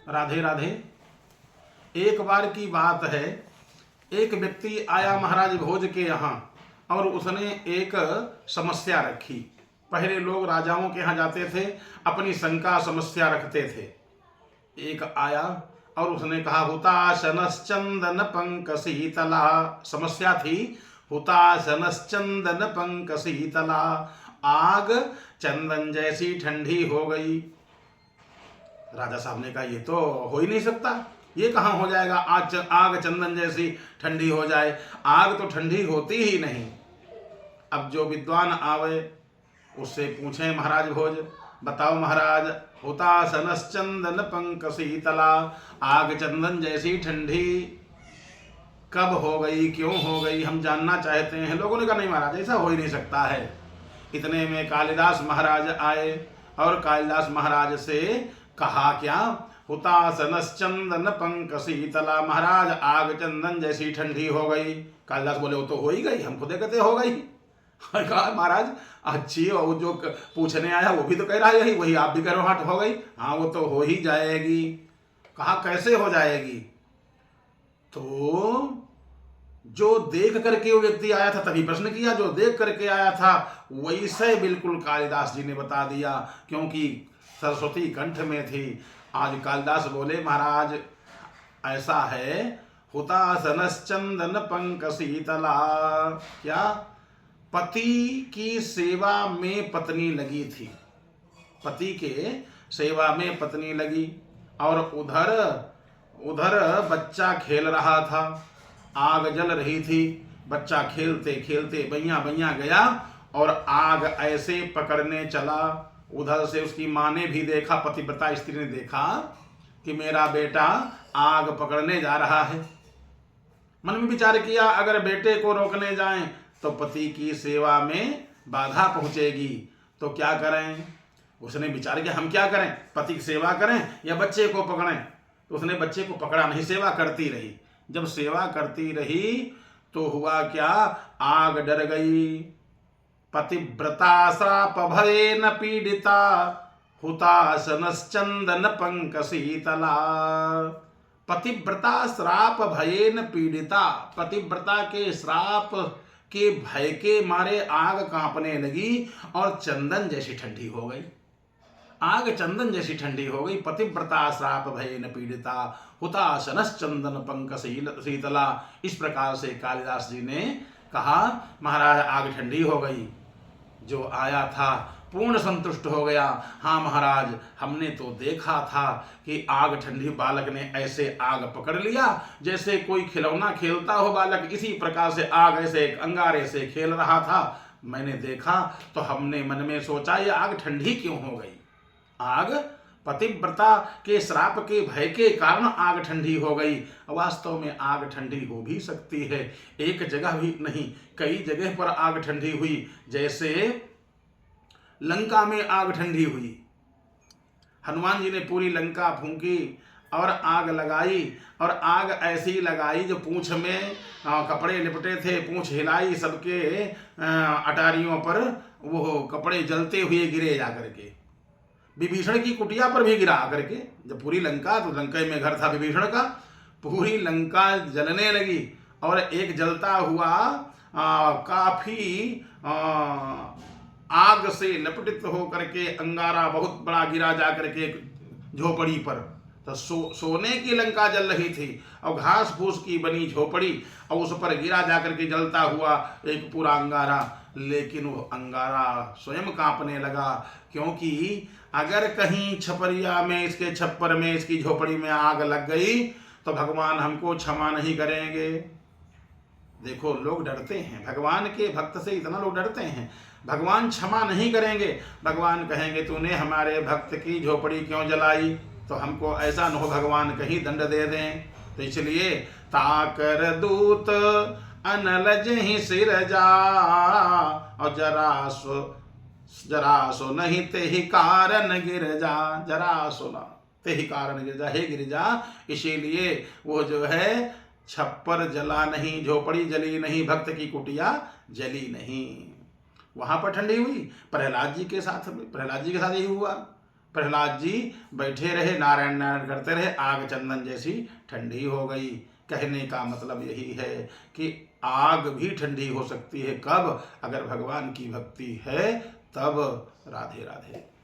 राधे राधे। एक बार की बात है, एक व्यक्ति आया महाराज भोज के यहाँ और उसने एक समस्या रखी। पहले लोग राजाओं के यहाँ जाते थे, अपनी शंका समस्या रखते थे। एक आया और उसने कहा हुताशनश्चंदन पंक शीतला। समस्या थी हुताशनश्चंदन पंक शीतला, आग चंदन जैसी ठंडी हो गई। राजा साहब ने कहा ये तो हो ही नहीं सकता, ये कहाँ हो जाएगा, आग चंदन जैसी ठंडी हो जाए, आग तो ठंडी होती ही नहीं। अब जो विद्वान आवे उससे पूछें महाराज भोज, बताओ महाराज, हुताशनश्चंदन पंक शीतला, आग चंदन जैसी ठंडी कब हो गई, क्यों हो गई, हम जानना चाहते हैं। लोगों ने कहा नहीं महाराज ऐसा हो ही नहीं सकता है। इतने में कालिदास महाराज आए और कालिदास महाराज से कहा क्या, हुताशनश्चंदन पंक शीतला, महाराज आग चंदन जैसी ठंडी हो गई। कालिदास बोले वो तो हो ही गई, हम खुदे कहते हो गई। कहा महाराज अच्छी, और जो पूछने आया वो भी तो कह रहा है यही, वही आप भी करो हट हो गई। हाँ वो तो हो ही जाएगी। कहा कैसे हो जाएगी, तो जो देख करके वो व्यक्ति आया था तभी प्रश्न किया, जो देख करके आया था वैसे बिल्कुल कालिदास जी ने बता दिया, क्योंकि सरस्वती कंठ में थी। आज कालिदास बोले महाराज ऐसा है, हुताशनश्चंदन पंक शीतला, क्या पति की सेवा में पत्नी लगी थी, पति के सेवा में पत्नी लगी और उधर उधर बच्चा खेल रहा था, आग जल रही थी, बच्चा खेलते खेलते बैया बैया गया और आग ऐसे पकड़ने चला। उधर से उसकी माँ ने भी देखा, पतिव्रता स्त्री ने देखा कि मेरा बेटा आग पकड़ने जा रहा है। मन में विचार किया अगर बेटे को रोकने जाएं तो पति की सेवा में बाधा पहुंचेगी, तो क्या करें। उसने विचार किया हम क्या करें, पति की सेवा करें या बच्चे को पकड़ें। तो उसने बच्चे को पकड़ा नहीं, सेवा करती रही। जब सेवा करती रही तो हुआ क्या, आग डर गई। पतिव्रता श्राप भयेन पीड़िता, हुताशनश्चंदन पंक शीतला। पतिव्रता श्राप भयेन पीड़िता, पतिव्रता के श्राप के भय के मारे आग कांपने लगी और चंदन जैसी ठंडी हो गई, आग चंदन जैसी ठंडी हो गई। पतिव्रता श्राप भयेन पीड़िता, हुताशनश्चंदन पंक शीतला। इस प्रकार से कालिदास जी ने कहा महाराज आग ठंडी हो गई। जो आया था पूर्ण संतुष्ट हो गया। हाँ महाराज हमने तो देखा था कि आग ठंडी, बालक ने ऐसे आग पकड़ लिया जैसे कोई खिलौना खेलता हो बालक, इसी प्रकार से आग ऐसे अंगारे से खेल रहा था। मैंने देखा तो हमने मन में सोचा ये आग ठंडी क्यों हो गई। आग पतिव्रता के श्राप के भय के कारण आग ठंडी हो गई। वास्तव में आग ठंडी हो भी सकती है, एक जगह भी नहीं कई जगह पर आग ठंडी हुई। जैसे लंका में आग ठंडी हुई, हनुमान जी ने पूरी लंका फूंकी और आग लगाई, और आग ऐसी लगाई जो पूंछ में कपड़े लिपटे थे, पूंछ हिलाई, सबके अटारियों पर वो कपड़े जलते हुए गिरे जाकर के। विभीषण की कुटिया पर भी गिरा करके, जब पूरी लंका, तो लंका में घर था विभीषण का, पूरी लंका जलने लगी और एक जलता हुआ काफी आग से लपटित होकर के अंगारा बहुत बड़ा गिरा जाकर के झोपड़ी पर। तो सोने की लंका जल रही थी और घास फूस की बनी झोपड़ी, और उस पर गिरा जाकर के जलता हुआ एक पूरा अंगारा। लेकिन वो अंगारा स्वयं कांपने लगा, क्योंकि अगर कहीं छपरिया में, इसके छप्पर में, इसकी झोपड़ी में आग लग गई तो भगवान हमको क्षमा नहीं करेंगे। देखो लोग डरते हैं, भगवान के भक्त से इतना लोग डरते हैं, भगवान क्षमा नहीं करेंगे। भगवान कहेंगे तूने हमारे भक्त की झोपड़ी क्यों जलाई, तो हमको ऐसा न हो भगवान कहीं दंड दे दें। तो इसलिए ताकर दूत अनल जहि सिर जा, और जरा सो नहीं ते ही कारण गिर जा, जरा सो ना ते ही कारण गिर जा, हे गिर जा। इसीलिए वो जो है छप्पर जला नहीं, झोपड़ी जली नहीं, भक्त की कुटिया जली नहीं, वहां पर ठंडी हुई। प्रहलाद जी के साथ यही हुआ। प्रहलाद जी बैठे रहे, नारायण नारायण करते रहे, आग चंदन जैसी ठंडी हो गई। कहने का मतलब यही है कि आग भी ठंडी हो सकती है, कब? अगर भगवान की भक्ति है तब। राधे राधे।